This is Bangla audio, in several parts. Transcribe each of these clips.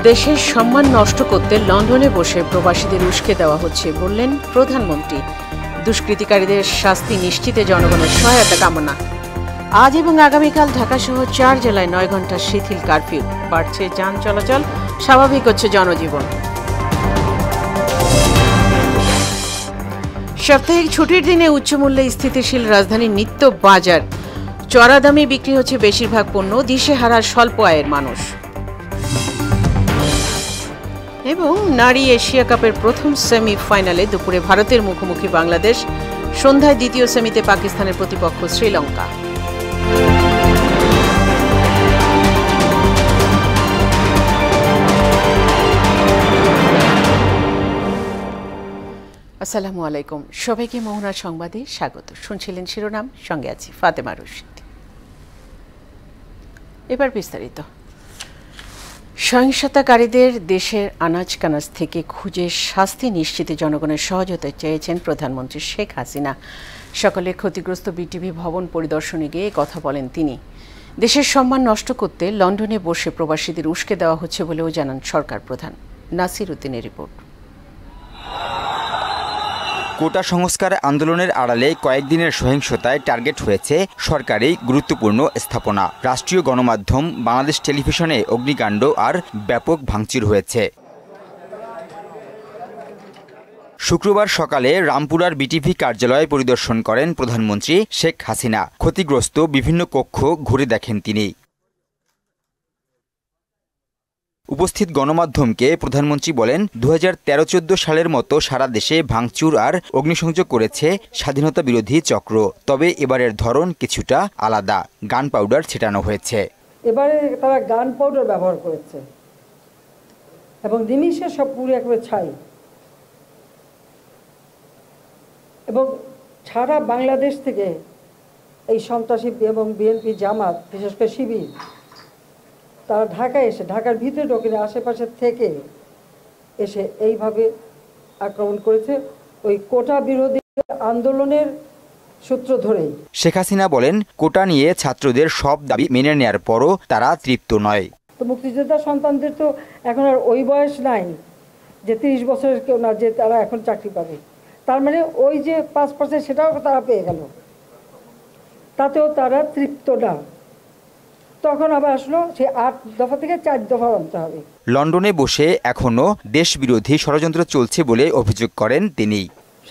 দেশের সম্মান নষ্ট করতে লন্ডনে বসে প্রবাসীদের উস্কে দেওয়া হচ্ছে বললেন প্রধানমন্ত্রী। দুষ্কৃতিকারীদের শাস্তি নিশ্চিতে জনগণের সহায়তা কামনা। আজ এবং আগামীকাল ঢাকাসহ 4 জেলায় 9 ঘণ্টা শিথিল কারফিউ। বাড়ছে যান চলাচল, স্বাভাবিক হচ্ছে জনজীবন। সাপ্তাহিক ছুটির দিনে উচ্চমূল্যে স্থিতিশীল রাজধানীর নিত্য বাজার। চড়া দামে বিক্রি হচ্ছে বেশিরভাগ পণ্য, দিশেহারা স্বল্প আয়ের মানুষ। এবং নারী এশিয়া কাপের প্রথম সেমিফাইনালে দুপুরে ভারতের মুখোমুখি বাংলাদেশ, সন্ধ্যায় দ্বিতীয় সেমিতে পাকিস্তানের প্রতিপক্ষ শ্রীলঙ্কা। আসসালামু আলাইকুম, সবাইকে মোহনা সংবাদে স্বাগত। শুনছিলেন শিরোনাম, সঙ্গে আছি ফাতেমা রশিদ। এবার বিস্তারিত। সহিংসতাকারীদের দেশের আনাজ কানাজ থেকে খুঁজে শাস্তি নিশ্চিতে জনগণের সহযোগিতা চেয়েছেন প্রধানমন্ত্রী শেখ হাসিনা। সকালে ক্ষতিগ্রস্ত বিটিভি ভবন পরিদর্শনে গিয়ে কথা বলেন তিনি। দেশের সম্মান নষ্ট করতে লন্ডনে বসে প্রবাসীদের উস্কে দেওয়া হচ্ছে বলেও জানান সরকার প্রধান। নাসির উদ্দিনের রিপোর্ট। কোটা সংস্কার আন্দোলনের আড়ালে কয়েকদিনের সহিংসতায় টার্গেট হয়েছে সরকারি গুরুত্বপূর্ণ স্থাপনা। রাষ্ট্রীয় গণমাধ্যম বাংলাদেশ টেলিভিশনে অগ্নিকাণ্ড আর ব্যাপক ভাঙচুর হয়েছে। শুক্রবার সকালে রামপুরার বিটিভি কার্যালয় পরিদর্শন করেন প্রধানমন্ত্রী শেখ হাসিনা। ক্ষতিগ্রস্ত বিভিন্ন কক্ষ ঘুরে দেখেন তিনি। উপস্থিত গণমাধ্যমকে প্রধানমন্ত্রী বলেন, 2013-14 সালের মতো সারা দেশে ভাঙচুর আর অগ্নিসংযোগ করেছে স্বাধীনতা বিরোধী চক্র। তবে এবারের ধরন কিছুটা আলাদা। গান পাউডার ছেটানো হয়েছে। এবারে তারা গান পাউডার ব্যবহার করেছে এবং নিমিষে সব পুরো একেবারে ছাই। এবং সারা বাংলাদেশ থেকে এই সন্ত্রাসী এবং বিএনপি জামাত, বিশেষ করে শিবির, তারা ঢাকায় এসে, ঢাকার ভিতরে ঢোকেনি, আশেপাশে থেকে এসে এইভাবে আক্রমণ করেছে ওই কোটা বিরোধী আন্দোলনের সূত্র ধরেই। শেখ হাসিনা বলেন, কোটা নিয়ে ছাত্রদের সব দাবি মেনে নেওয়ার পরও তারা তৃপ্ত নয়। তো মুক্তিযোদ্ধা সন্তানদের তো এখন আর ওই বয়স নাই যে 30 বছরের কেউ না যে তারা এখন চাকরি পাবে। তার মানে ওই যে 5% সেটাও তারা পেয়ে গেল, তাতেও তারা তৃপ্ত না। তখন আবার আসলো সে 8 দফা থেকে 4 দফা আনতে হবে। লন্ডনে বসে এখনো দেশ বিরোধী ষড়যন্ত্র চলছে বলে অভিযোগ করেন তিনি।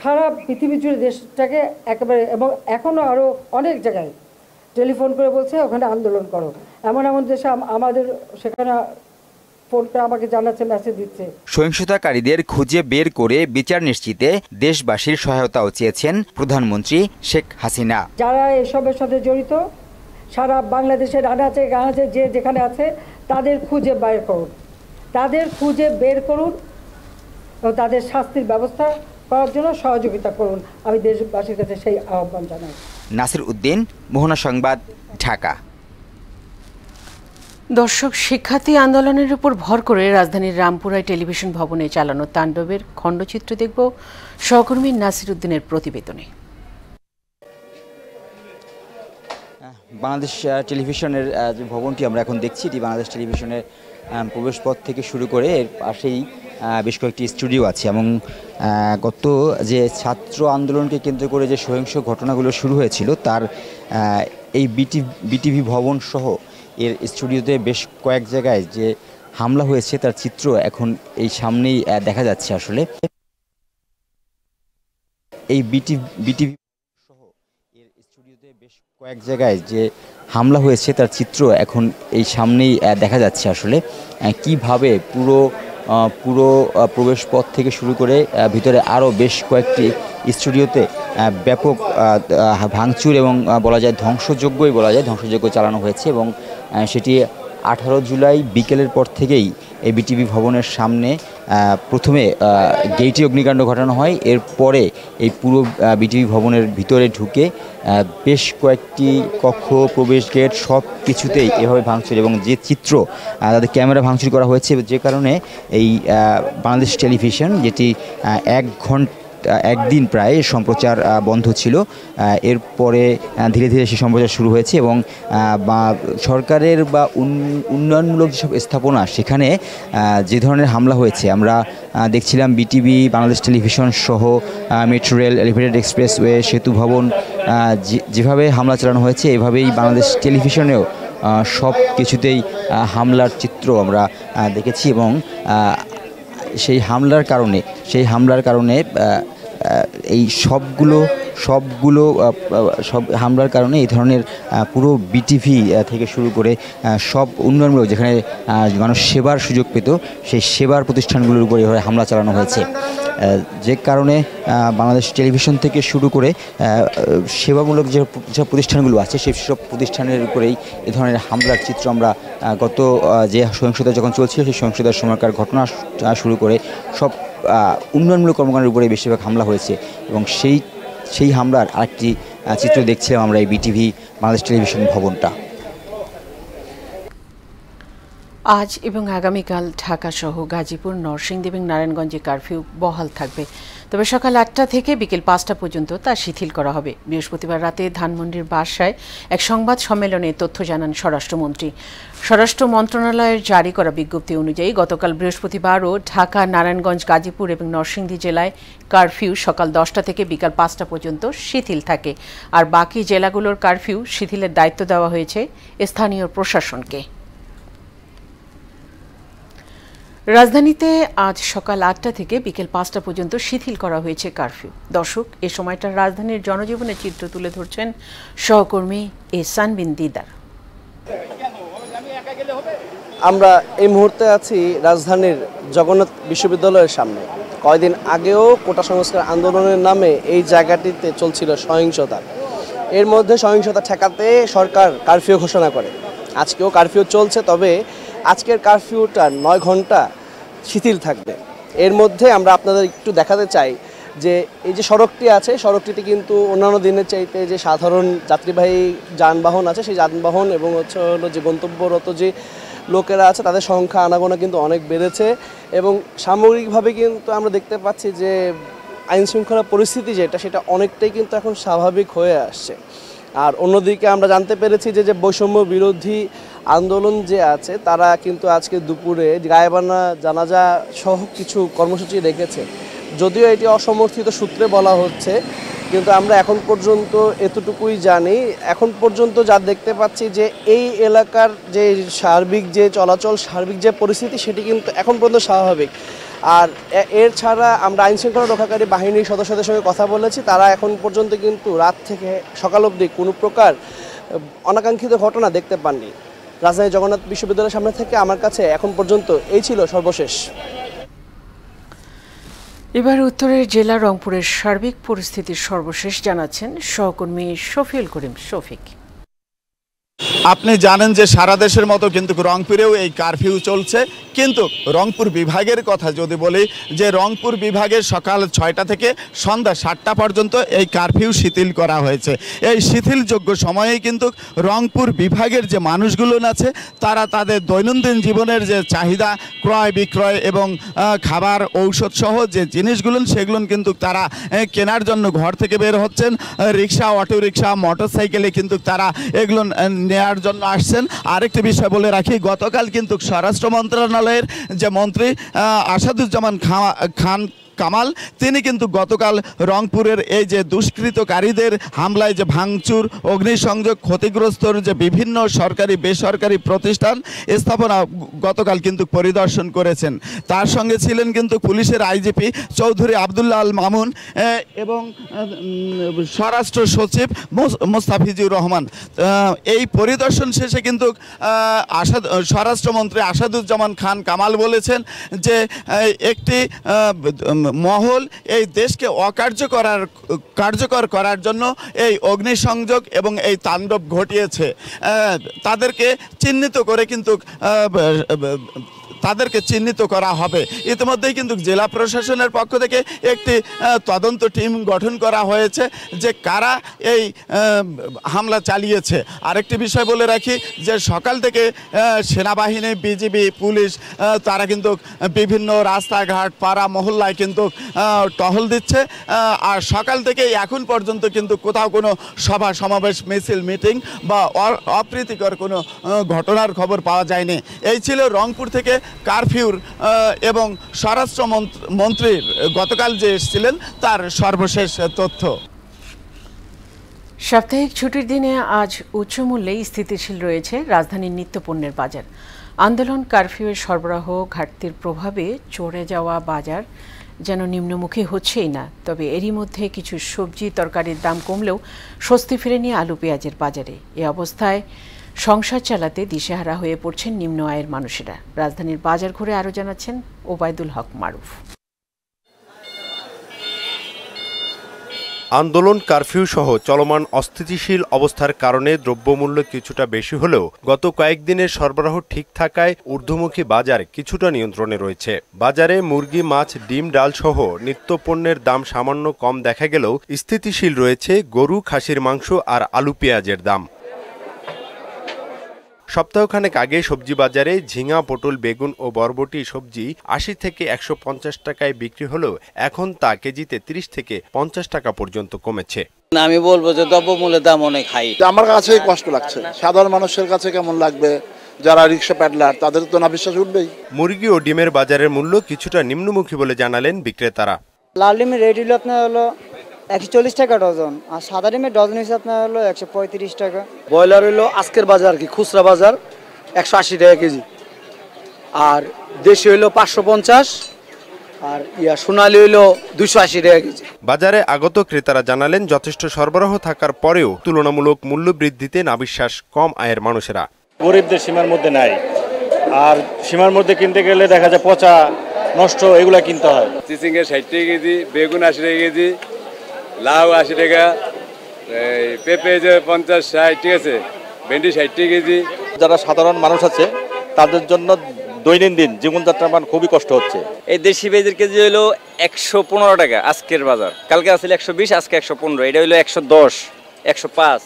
সারা পৃথিবী জুড়ে দেশটাকে একেবারে, এবং এখনো আরো অনেক জায়গায় টেলিফোন করে বলছে ওখানে আন্দোলন করো। এমন দেশে আমাদের সেখানে ফোন করে আমাকে জানাচ্ছে, মেসেজ দিচ্ছে। সহিংসতাকারীদের খুঁজে বের করে বিচার নিশ্চিতে দেশবাসীর সহায়তাও চেয়েছেন প্রধানমন্ত্রী শেখ হাসিনা। যারা এসবের সাথে জড়িত সারা বাংলাদেশের আনাচে গানাচে যে যেখানে আছে তাদের খুঁজে বের করুন, তাদের খুঁজে বের করুন এবং তাদের শাস্তির ব্যবস্থা করার জন্য সহযোগিতা করুন। আমি দেশবাসীর কাছে সেই আহ্বান জানাই। নাসির উদ্দিন, মোহনা সংবাদ, ঢাকা। দর্শক, শিক্ষার্থী আন্দোলনের উপর ভর করে রাজধানীর রামপুরায় টেলিভিশন ভবনে চালানো তাণ্ডবের খণ্ডচিত্র দেখব সহকর্মী নাসির উদ্দিনের প্রতিবেদনে। বাংলাদেশ টেলিভিশনের যে ভবনটি আমরা এখন দেখছি, এটি বাংলাদেশ টেলিভিশনের প্রবেশপথ থেকে শুরু করে এর পাশেই বেশ কয়েকটি স্টুডিও আছে। এবং গত যে ছাত্র আন্দোলনকে কেন্দ্র করে যে সহিংস ঘটনাগুলো শুরু হয়েছিল তার এই বিটিভি ভবন সহ এর স্টুডিওতে বেশ কয়েক জায়গায় যে হামলা হয়েছে তার চিত্র এখন এই সামনেই দেখা যাচ্ছে। আসলে এই বিটিভি সহ এর স্টুডিওতে বেশ কয়েক জায়গায় যে হামলা হয়েছে তার চিত্র এখন এই সামনেই দেখা যাচ্ছে। আসলে কিভাবে পুরো প্রবেশপথ থেকে শুরু করে ভিতরে আরও বেশ কয়েকটি স্টুডিওতে ব্যাপক ভাঙচুর এবং বলা যায় ধ্বংসযজ্ঞ চালানো হয়েছে। এবং সেটি 18 জুলাই বিকেলের পর থেকেই এই বিটিভি ভবনের সামনে প্রথমে গেইটে অগ্নিকাণ্ড ঘটানো হয়। এরপরে এই পুরো বিটিভি ভবনের ভিতরে ঢুকে বেশ কয়েকটি কক্ষ, প্রবেশ গেট সব কিছুতেই এভাবে ভাঙচুর এবং যে চিত্র তাদের ক্যামেরা ভাঙচুর করা হয়েছে, যে কারণে এই বাংলাদেশ টেলিভিশন যেটি 1 একদিন প্রায় সম্প্রচার বন্ধ ছিল। এরপরে ধীরে ধীরে সেই সম্প্রচার শুরু হয়েছে এবং সরকারের বা উন্নয়নমূলক যেসব স্থাপনা সেখানে যে ধরনের হামলা হয়েছে আমরা দেখছিলাম বিটিভি, বাংলাদেশ টেলিভিশন সহ মেট্রো রেল, এলিভেটেড এক্সপ্রেসওয়ে, সেতু ভবন, যেভাবে হামলা চালানো হয়েছে এভাবেই বাংলাদেশ টেলিভিশনেও সব কিছুতেই হামলার চিত্র আমরা দেখেছি এবং সেই হামলার কারণে এই সব হামলার কারণে এই ধরনের পুরো বিটিভি থেকে শুরু করে সব উন্নয়নমূলক যেখানে মানুষ সেবার সুযোগ পেত সেই সেবার প্রতিষ্ঠানগুলোর উপরে এভাবে হামলা চালানো হয়েছে, যে কারণে বাংলাদেশ টেলিভিশন থেকে শুরু করে সেবামূলক যেসব প্রতিষ্ঠানগুলো আছে সেই সব প্রতিষ্ঠানের উপরেই এ ধরনের হামলার চিত্র আমরা গত যে সহিংসতা যখন চলছিল সেই সহিংসতার সময়কার ঘটনা শুরু করে সব উন্নয়নমূলক কর্মকাণ্ডের উপরে বেশিরভাগ হামলা হয়েছে এবং সেই হামলার আরেকটি চিত্র দেখছিলাম আমরা এই বিটিভি বাংলাদেশ টেলিভিশন ভবনটা। আজ এবং আগামীকাল ঢাকা সহ গাজীপুর, নরসিংদী এবং নারায়ণগঞ্জে কারফিউ বহাল থাকবে, তবে সকাল ৮টা থেকে বিকেল ৫টা পর্যন্ত তা শিথিল করা হবে। বৃহস্পতিবার রাতে ধানমন্ডির বাসায় এক সংবাদ সম্মেলনে তথ্য জানান স্বরাষ্ট্রমন্ত্রী। স্বরাষ্ট্র মন্ত্রণালয়ের জারি করা বিজ্ঞপ্তি অনুযায়ী গতকাল বৃহস্পতিবারও ঢাকা, নারায়ণগঞ্জ, গাজীপুর এবং নরসিংদী জেলায় কারফিউ সকাল 10টা থেকে বিকাল 5টা পর্যন্ত শিথিল থাকে, আর বাকি জেলাগুলোর কারফিউ শিথিলের দায়িত্ব দেওয়া হয়েছে স্থানীয় প্রশাসনকে। রাজধানীতে আজ সকাল ৮টা থেকে বিকেল ৫টা পর্যন্ত শিথিল করা হয়েছে কারফিউ। দর্শক, এ সময়টা রাজধানীর জনজীবনের চিত্র তুলে ধরছেন সহকর্মী এহসান দিদার। আমরা এই মুহূর্তে আছি রাজধানীর জগন্নাথ বিশ্ববিদ্যালয়ের সামনে। কয়েকদিন আগেও কোটা সংস্কার আন্দোলনের নামে এই জায়গাটিতে চলছিল সহিংসতা। এর মধ্যে সহিংসতা ঠেকাতে সরকার কারফিউ ঘোষণা করে। আজকেও কারফিউ চলছে, তবে আজকের কারফিউটা 9 ঘন্টা শিথিল থাকবে। এর মধ্যে আমরা আপনাদের একটু দেখাতে চাই যে এই যে সড়কটি আছে, সড়কটিতে কিন্তু অন্যান্য দিনের চাইতে যে সাধারণ যাত্রীবাহী যানবাহন আছে সেই যানবাহন এবং হলো যে গন্তব্যরত যে লোকেরা আছে তাদের সংখ্যা আনাগোনা কিন্তু অনেক বেড়েছে এবং সামগ্রিকভাবে কিন্তু আমরা দেখতে পাচ্ছি যে আইনশৃঙ্খলা পরিস্থিতি সেটা অনেকটাই কিন্তু এখন স্বাভাবিক হয়ে আসছে। আর অন্যদিকে আমরা জানতে পেরেছি যে বৈষম্য বিরোধী আন্দোলন যে আছে তারা কিন্তু আজকে দুপুরে গায়েবানা জানাজা সহ কিছু কর্মসূচি রেখেছে। যদিও এটি অসমর্থিত সূত্রে বলা হচ্ছে, কিন্তু আমরা এখন পর্যন্ত এতটুকুই জানি। এখন পর্যন্ত যা দেখতে পাচ্ছি যে এই এলাকার যে সার্বিক যে চলাচল, সার্বিক যে পরিস্থিতি সেটি কিন্তু এখন পর্যন্ত স্বাভাবিক। আর এর ছাড়া আমরা আইনশৃঙ্খলা রক্ষাকারী বাহিনীর সদস্যদের সঙ্গে কথা বলেছি, তারা এখন পর্যন্ত কিন্তু রাত থেকে সকাল অবধি কোনো প্রকার অনাকাঙ্ক্ষিত ঘটনা দেখতে পাননি। রাজধানী জগন্নাথ বিশ্ববিদ্যালয়ের সামনে থেকে আমার কাছে এখন পর্যন্ত এই ছিল সর্বশেষ। এবার উত্তরের জেলা রংপুরের সার্বিক পরিস্থিতির সর্বশেষ জানাচ্ছেন সহকর্মী শফিউল করিম শফিক। আপনি জানেন যে সারা দেশের মতো কিন্তু রংপুরেও এই কারফিউ চলছে, কিন্তু রংপুর বিভাগের কথা যদি বলি যে রংপুর বিভাগের সকাল 6টা থেকে সন্ধ্যা 7টা পর্যন্ত এই কারফিউ শিথিল করা হয়েছে। এই শিথিলযোগ্য সময়েই কিন্তু রংপুর বিভাগের যে মানুষগুলো আছে তারা তাদের দৈনন্দিন জীবনের যে চাহিদা, ক্রয় বিক্রয় এবং খাবার, ঔষধ সহ যে জিনিসগুলো সেগুলো কিন্তু তারা কেনার জন্য ঘর থেকে বের হচ্ছেন। রিক্সা, অটো রিক্সা, মোটরসাইকেলে কিন্তু তারা এগুলো নেয়ার জন্য আসছেন। আরেকটি বিষয় বলে রাখি, গতকাল কিন্তু স্বরাষ্ট্র মন্ত্রণালয়ের যে মন্ত্রী আসাদুজ্জামান খান কামাল তিনি কিন্তু গতকাল রংপুরের এই যে দুষ্কৃতকারীদের হামলায় যে ভাঙচুর, অগ্নিসংযোগ, ক্ষতিগ্রস্তর যে বিভিন্ন সরকারি বেসরকারি প্রতিষ্ঠান স্থাপনা গতকাল কিন্তু পরিদর্শন করেছেন। তার সঙ্গে ছিলেন কিন্তু পুলিশের আইজিপি চৌধুরী আবদুল্লাহ আল মামুন এবং স্বরাষ্ট্র সচিব মোস্তাফিজুর রহমান। এই পরিদর্শন শেষে কিন্তু স্বরাষ্ট্রমন্ত্রী আসাদুজ্জামান খান কামাল বলেছেন যে একটি মহল এই দেশকে কার্যকর করার জন্য এই অগ্নিসংযোগ এবং এই তাণ্ডব ঘটিয়েছে। তাদেরকে চিহ্নিত করে কিন্তু তাদেরকে চিহ্নিত করা হবে। ইতিমধ্যেই কিন্তু জেলা প্রশাসনের পক্ষ থেকে একটি তদন্ত টিম গঠন করা হয়েছে যে কারা এই হামলা চালিয়েছে। আরেকটি বিষয় বলে রাখি যে সকাল থেকে সেনাবাহিনী, বিজিবি, পুলিশ তারা কিন্তু বিভিন্ন রাস্তাঘাট, পাড়া মহল্লায় কিন্তু টহল দিচ্ছে। আর সকাল থেকে এখন পর্যন্ত কিন্তু কোথাও কোনো সভা সমাবেশ, মিছিল, মিটিং বা অপ্রীতিকর কোনো ঘটনার খবর পাওয়া যায়নি। এই ছিল রংপুর থেকে কারফিউর এবং স্বরাষ্ট্র মন্ত্রীর গতকাল যে এসেছিলেন তার সর্বশেষ তথ্য। সাপ্তাহিক ছুটির দিনে আজ উচ্চমূল্যে স্থিতিশীল রয়েছে রাজধানীর নিত্যপণ্যের বাজার। আন্দোলন, কারফিউয়ের সরবরাহ ঘাটতির প্রভাবে চড়ে যাওয়া বাজার যেন নিম্নমুখী হচ্ছেই না। তবে এরই মধ্যে কিছু সবজি তরকারির দাম কমলেও স্বস্তি ফেরেনি আলু পেঁয়াজের বাজারে। এ অবস্থায় সংসার চালাতে দিশেহারা হয়ে পড়ছেন নিম্ন আয়ের মানুষেরা। রাজধানীর বাজার ঘুরে আরও জানাচ্ছেন ওবায়দুল হক মারুফ। আন্দোলন, কারফিউ সহ চলমান অস্থিতিশীল অবস্থার কারণে দ্রব্যমূল্য কিছুটা বেশি হলেও গত কয়েকদিনের সরবরাহ ঠিক থাকায় ঊর্ধ্বমুখী বাজার কিছুটা নিয়ন্ত্রণে রয়েছে। বাজারে মুরগি, মাছ, ডিম, ডাল সহ নিত্যপণ্যের দাম সামান্য কম দেখা গেলেও স্থিতিশীল রয়েছে গরু, খাসির মাংস আর আলু পেঁয়াজের দাম। সপ্তাহখানেক আগে সবজি বাজারে ঝিঙা, পটল, বেগুন ও বরবটি সবজি ৮০ থেকে ১৫০ টাকায় বিক্রি হলেও এখন তা কেজিতে ৩০ থেকে ৫০ টাকা পর্যন্ত কমেছে। আমি বলবো যে দ্রব্যমূল্যের দাম অনেক হাই। আমার কাছেই কষ্ট লাগছে, সাধারণ মানুষের কাছে কেমন লাগবে? যারা রিক্সা প্যাডলার তাদের তো না বিশ্বাস উঠবেই। মুরগি ও ডিমের বাজারের মূল্য কিছুটা নিম্নমুখী বলে জানালেন বিক্রেতারা। লাল ডিমের রেট হলো আপনার হলো 140 টাকা ডজন, আর সাদা ডিমের ডজন হিসেবে আপনার হলো 135 টাকা। ব্রয়লার হইলো আজকের বাজার কি খুচরা বাজার 180 টাকা কেজি, আর দেশি হইলো 550, আর সোনালী হইলো 280 টাকা কেজি। বাজারে আগত ক্রেতারা জানালেন যথেষ্ট সরবরাহ থাকার পরেও তুলনামূলক মূল্য বৃদ্ধিতে নাবিশ্বাস কম আয়ের মানুষেরা। গরিবদের সীমার মধ্যে নাই, আর সীমার মধ্যে কিনতে গেলে দেখা যায় পচা, নষ্ট এগুলা কিনতে হয়। চিচিঙ্গা 60 টাকা কেজি, বেগুন 80 টাকা কেজি, লাউ 80 টাকা, পেঁপে যে 50-60, ঠিক আছে, ভেন্ডি 60 টাকা কেজি। যারা সাধারণ মানুষ আছে তাদের জন্য দৈনন্দিন জীবনযাত্রার মান খুবই কষ্ট হচ্ছে। এই দেশি পেঁয়াজের কেজি হলো 115 টাকা আজকের বাজার, কালকে আসলে 120, আজকে 115, এটা হলো 110, 105।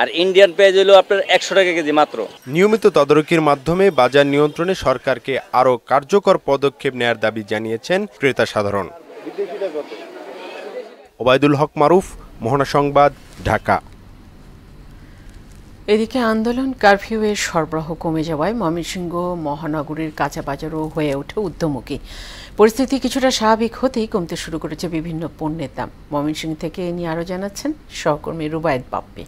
আর ইন্ডিয়ান পেঁয়াজ হলো আপনার 100 টাকা কেজি মাত্র। নিয়মিত তদারকির মাধ্যমে বাজার নিয়ন্ত্রণে সরকারকে আরও কার্যকর পদক্ষেপ নেয়ার দাবি জানিয়েছেন ক্রেতা সাধারণ। ওবায়দুল হক মারুফ, মোহনা সংবাদ, ঢাকা। এদিকে আন্দোলন, কারফিউয়ের সরবরাহ কমে যাওয়ায় ময়মনসিংহ মহানগরীর কাঁচা বাজারও হয়ে ওঠে ঊর্ধ্বমুখী। পরিস্থিতি কিছুটা স্বাভাবিক হতেই কমতে শুরু করেছে বিভিন্ন পণ্যের দাম। ময়মনসিংহ থেকে এ নিয়ে আরও জানাচ্ছেন সহকর্মী রুবায়েত বাপ্পি।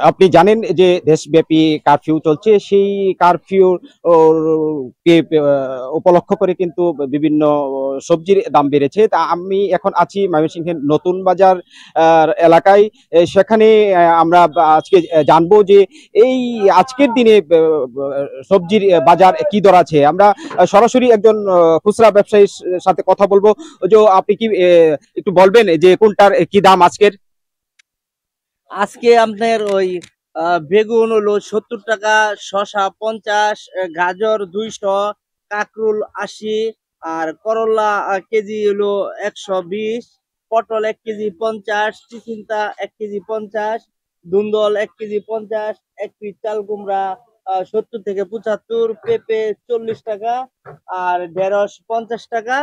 আপনি জানেন যে দেশব্যাপী কারফিউ চলছে, সেই কারফিউ কে উপলক্ষ করে কিন্তু বিভিন্ন সবজির দাম বেড়েছে। তা আমি এখন আছি ময়মনসিংহের নতুন বাজার এলাকায়। সেখানে আমরা আজকে জানবো যে এই আজকের দিনে সবজির বাজার কি দর আছে। আমরা সরাসরি একজন খুচরা ব্যবসায়ীর সাথে কথা বলবো। যে আপনি কি একটু বলবেন যে কোনটার কি দাম আজকের? আজকে আপনার ওই বেগুন হলো 70 টাকা, শসা 50, গাজর 200, কাকরুল 80, আর করলা কেজি হলো 120, পটল 1 কেজি 50, চিচিঙ্গা 1 কেজি 50, ধুন্দল 1 কেজি 50, 1 পিস চাল কুমড়া 70 থেকে 75, পেঁপে 40 টাকা, আর ঢেঁড়স 50 টাকা,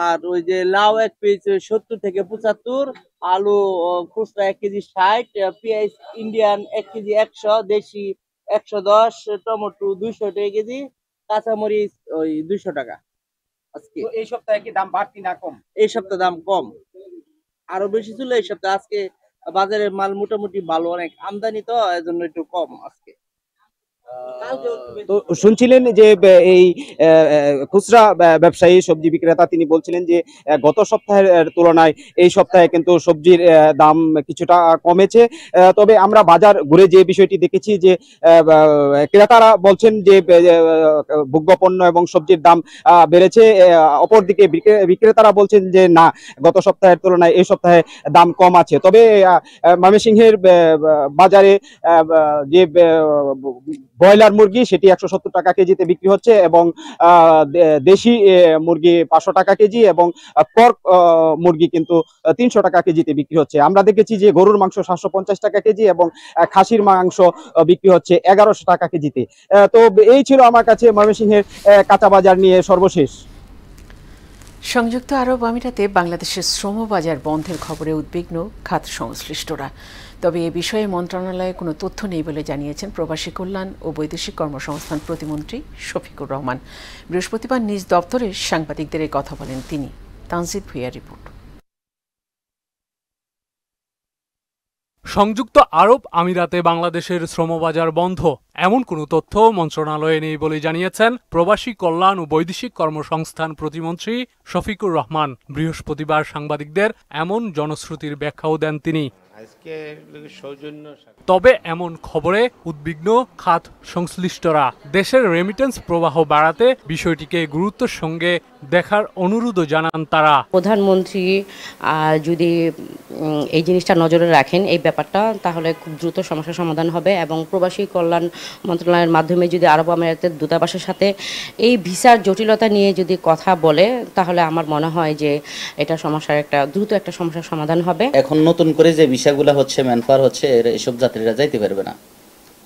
আর ওই যে লাউ 1 পিস 70 থেকে 75, আলু খুচরা 1 কেজি 60, পেঁয়াজ ইন্ডিয়ান 1 কেজি 100, দেশি 110, টমেটো 200 টাকা কেজি, কাঁচামরিচ ওই 200 টাকা। আজকে এই সপ্তাহে কি দাম বাড়তি না কম? এই সপ্তাহে দাম কম, আরো বেশি ছিল এই সপ্তাহে। আজকে বাজারের মাল মোটামুটি ভালো, অনেক আমদানি তো এজন্য একটু কম আজকে। তো শুনছিলেন যে এই খুচরা ব্যবসায়ী সবজি বিক্রেতা তিনি বলছিলেন যে গত সপ্তাহের তুলনায় এই সপ্তাহে কিন্তু সবজির দাম কিছুটা কমেছে। তবে আমরা বাজার ঘুরে যে বিষয়টি দেখেছি যে ক্রেতারা বলছেন যে ভোগ্যপণ্য এবং সবজির দাম বেড়েছে, অপরদিকে বিক্রেতারা বলছেন যে না, গত সপ্তাহের তুলনায় এই সপ্তাহে দাম কম আছে। তবে ময়মনসিংহের বাজারে যে ব্রয়লার মুরগি সেটি 170 টাকা কেজিতে বিক্রি হচ্ছে এবং দেশি মুরগি 500 টাকা কেজি এবং পর্ক মুরগি কিন্তু 300 টাকা কেজিতে বিক্রি হচ্ছে। আমরা দেখেছি যে গরুর মাংস 750 টাকা কেজি এবং খাসির মাংস বিক্রি হচ্ছে 1100 টাকা কেজিতে। তো এই ছিল আমার কাছে ময়মনসিংহের কাঁচা বাজার নিয়ে সর্বশেষ। সংযুক্ত আরব আমিরাতে বাংলাদেশের শ্রম বাজার বন্ধের খবরে উদ্বিগ্ন খাত সংশ্লিষ্টরা। তবে এ বিষয়ে মন্ত্রণালয়ে কোনো তথ্য নেই বলে জানিয়েছেন প্রবাসী কল্যাণ ও বৈদেশিক কর্মসংস্থান প্রতিমন্ত্রী শফিকুর রহমান। বৃহস্পতিবার নিজ দপ্তরে সাংবাদিকদের কথা বলেন তিনি। তানজিদ ভুঁইয়ার রিপোর্ট। সংযুক্ত আরব আমিরাতে বাংলাদেশের শ্রমবাজার বন্ধ এমন কোনো তথ্য মন্ত্রণালয়ে নেই বলে জানিয়েছেন প্রবাসী কল্যাণ ও বৈদেশিক কর্মসংস্থান প্রতিমন্ত্রী শফিকুর রহমান। বৃহস্পতিবার সাংবাদিকদের এমন জনশ্রুতির ব্যাখ্যাও দেন তিনি। তবে এমন খবরে উদ্বিগ্ন খাত সংশ্লিষ্টরা। দেশের রেমিটেন্স প্রবাহ বাড়াতে বিষয়টিকে গুরুত্বের সঙ্গে দেখার অনুরোধও জানান তারা। প্রধানমন্ত্রী যদি এই জিনিসটা নজরে রাখেন এই ব্যাপারটা, তাহলে খুব দ্রুত সমস্যার সমাধান হবে এবং প্রবাসী কল্যাণ মন্ত্রণালয়ের মাধ্যমে যদি আরব আমিরাতের দূতাবাসের সাথে এই ভিসার জটিলতা নিয়ে যদি কথা বলে, তাহলে আমার মনে হয় যে এটা সমস্যার দ্রুত একটা সমস্যার সমাধান হবে। এখন নতুন করে যে ভিসাগুলো হচ্ছে, ম্যানপাওয়ার হচ্ছে, এসব যাত্রীরা যাইতে পারবে না।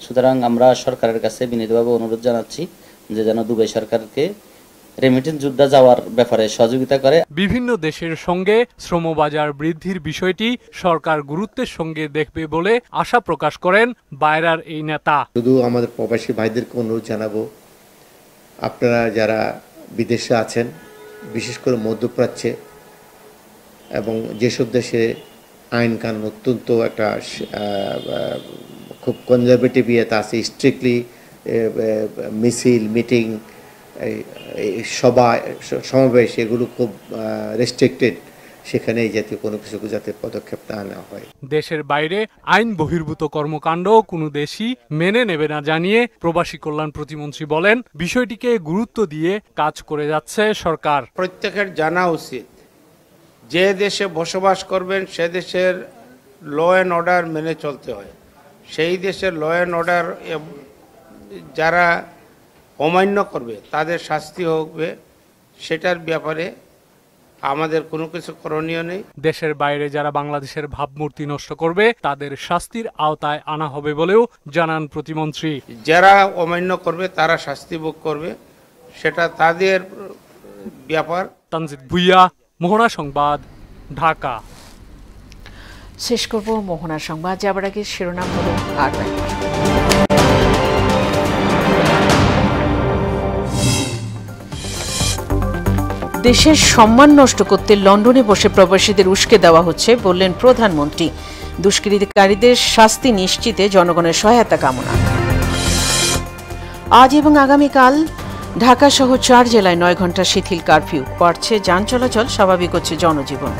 সুতরাং আমরা সরকারের কাছে বিনীতভাবে অনুরোধ জানাচ্ছি যে যেন দুবাই সরকারকে রেমিটেন্স যোদ্ধা যাওয়ার ব্যাপারে সহযোগিতা করে। বিভিন্ন দেশের সঙ্গে শ্রমবাজার বৃদ্ধির বিষয়টি সরকার গুরুত্বের সঙ্গে দেখবে বলে আশা প্রকাশ করেন বায়রার এই নেতা। শুধু আমাদের প্রবাসী ভাইদেরকে অনুরোধ জানাবো, আপনারা যারা বিদেশে আছেন, বিশেষ করে মধ্যপ্রাচ্যে এবং যেসব দেশে আইন কানুন অত্যন্ত একটা খুব কনজারভেটিভ ইয়েতে আছে, স্ট্রিক্টলি মিছিল, মিটিং, সমাবেশ এগুলো খুব রেস্ট্রিক্টেড, সেখানে এই জাতীয় কোনো কিছু যাতে পদক্ষেপ না নেওয়া হয়। দেশের বাইরে আইন বহির্ভূত কর্মকাণ্ড কোনো দেশই মেনে নেবে না জানিয়ে প্রবাসী কল্যাণ প্রতিমন্ত্রী বলেন, বিষয়টিকে গুরুত্ব দিয়ে কাজ করে যাচ্ছে সরকার। প্রত্যেকের জানা উচিত যে দেশে বসবাস করবেন সে দেশের ল অ্যান্ড অর্ডার মেনে চলতে হয়। সেই দেশের ল অ্যান্ড অর্ডার যারা অমান্য করবে তাদের শাস্তি হবে, সেটার ব্যাপারে আমাদের কোনো কিছু করণীয় নেই। দেশের বাইরে যারা বাংলাদেশের ভাবমূর্তি নষ্ট করবে তাদের শাস্তির আওতায় আনা হবে বলেও জানান প্রতিমন্ত্রী। যারা অমান্য করবে তারা শাস্তি ভোগ করবে, সেটা তাদের ব্যাপার। তানজিদ ভুঁইয়া, মোহনা সংবাদ, ঢাকা। শেষ করব মোহনা সংবাদ, যাবার আগে শিরোনাম হলো আর দেশের সম্মান নষ্ট করতে লন্ডনে বসে প্রবাসীদের উস্কে দেওয়া হচ্ছে বললেন প্রধানমন্ত্রী। দুষ্কৃতিকারীদের শাস্তি নিশ্চিতে জনগণের সহায়তা কামনা। আজ এবং আগামীকাল ঢাকা সহ 4 জেলায় 9 ঘণ্টা শিথিল কারফিউ। বাড়ছে যান চলাচল, স্বাভাবিক হচ্ছে জনজীবন।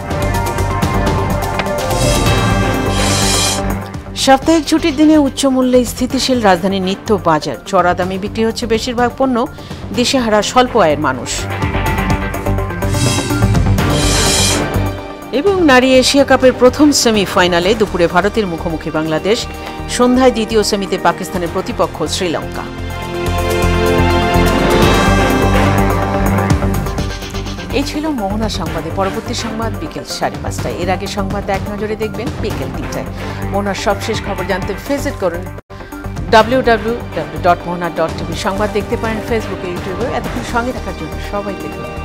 সাপ্তাহিক ছুটির দিনে উচ্চ মূল্যে স্থিতিশীল রাজধানীর নিত্য বাজার। চড়া দামে বিক্রি হচ্ছে বেশিরভাগ পণ্য, দিশেহারা স্বল্প আয়ের মানুষ। এবং নারী এশিয়া কাপের প্রথম সেমিফাইনালে দুপুরে ভারতের মুখোমুখি বাংলাদেশ, সন্ধ্যায় দ্বিতীয় সেমিতে পাকিস্তানের প্রতিপক্ষ শ্রীলঙ্কা। এই ছিল মোহনা সংবাদে। পরবর্তী সংবাদ বিকেল 5:30টায়। এর আগে সংবাদ এক নজরে দেখবেন বিকেল 3টায়। মোহনার সবশেষ খবর জানতে ভিজিট করুন www.mohana.tv। সংবাদ দেখতে পারেন ফেসবুকে, ইউটিউবে। এতক্ষণ সঙ্গে থাকার জন্য সবাইকে ধন্যবাদ।